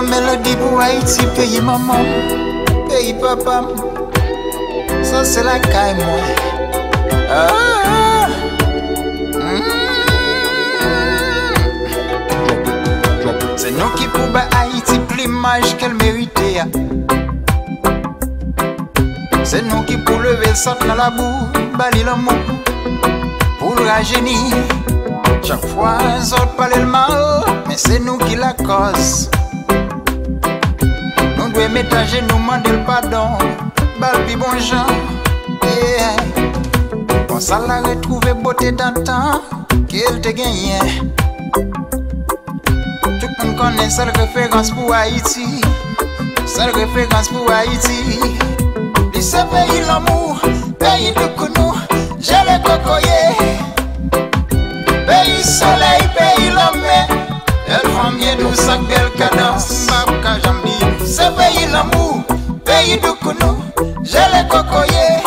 une mélodie pour Haïti, pays maman, pays papa. Ça c'est la caille moi. C'est nous qui pour Haïti plus l'image qu'elle méritait. C'est nous qui pour lever le sac dans la boue, bali l'amour, pour le rajeunir. Chaque fois, les autres parlent le mal, mais c'est nous qui la cause. Nous devons mettre à genoux, demander le pardon, balbi bon gens. On s'en l'a retrouvé beauté d'antan, qu'elle te gagne. Tout le monde connaît seule référence pour Haïti, seule référence pour Haïti. Dis ce pays l'amour, pays de Kounou, j'ai les cocoyers. Pays soleil, pays l'homme, elle font mieux douce avec belle cadence. Ce pays l'amour, pays de Kounou, j'ai les cocoyers.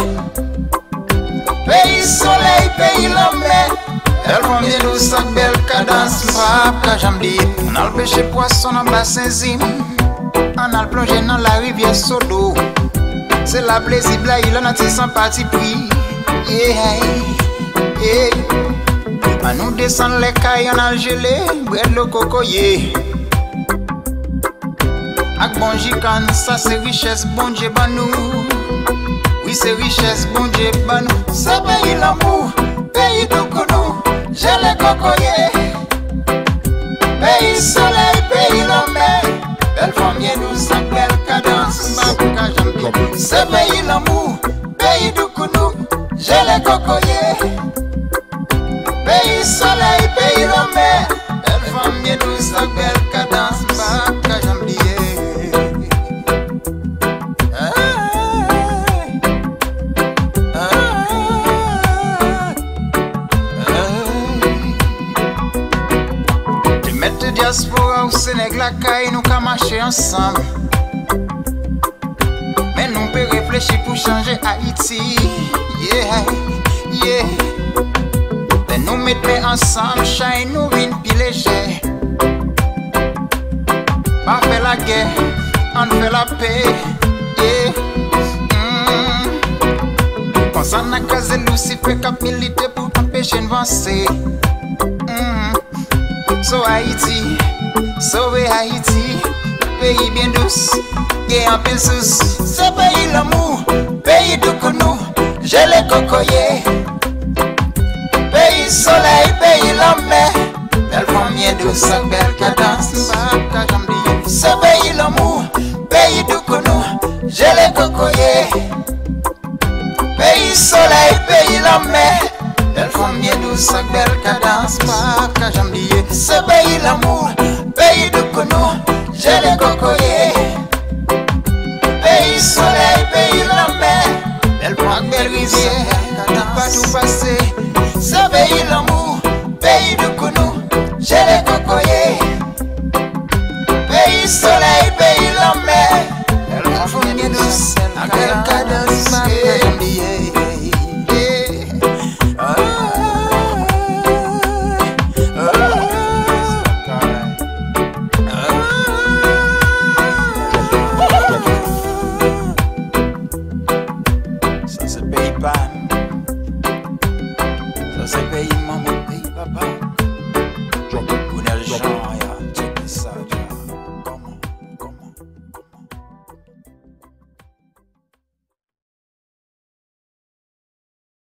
Pays soleil, pays l'homme, elle font mieux douce avec belle cadence. On a le pêché poisson dans le bassin Zim, on a le plongé dans la rivière Sodo. C'est la plaisir, il en a tiré sans parti pris. A nous descend les cailles en a gelé, brûle le cocoyer. Ak bon jikan, ça c'est richesse, bon Dieu banou. Oui c'est richesse, bon Dieu banou. C'est pays l'amour, pays de Kounou, j'ai les cocoyers. Pays soleil, pays l'homme, belle femme bien douce, belle cadence. C'est pays l'amour, pays de Kounou, j'ai les cocoyers. Pays soleil, pays l'homme, elle femme bien douce, belle cadence. Baka jambier. Tu mets diaspora au Sénégal, la caille, nous qu'à marcher ensemble. Mais nous peut réfléchir pour changer Haïti. Nous mettons ensemble, chacun nous vient plus léger. Pas faire la guerre, on fait la paix. Quand on a casé Lucifer cap milité pour empêcher d'avancer. So Haïti, sauver Haïti, pays bien douce, et en pile sous. Ce pays l'amour, pays de Kounou, j'ai les cocoyers. Pays soleil, pays l'homme, elle font bien douce, belle cadence. Ce pays l'amour, pays de Kounou, j'ai les cocoyers. Pays soleil, pays l'homme, elle font bien douce, belle cadence. Ce pays l'amour, pays de Kounou, j'ai les cocoyers. Pays soleil, pays l'homme, elle font belle rivière, pas tout passer. Ce pays l'amour, pays de Kounou, j'ai les cocoyers. Pays soleil, pays l'homme, elle font bien douce, belle cadence. Ça c'est pays pan, ça c'est pays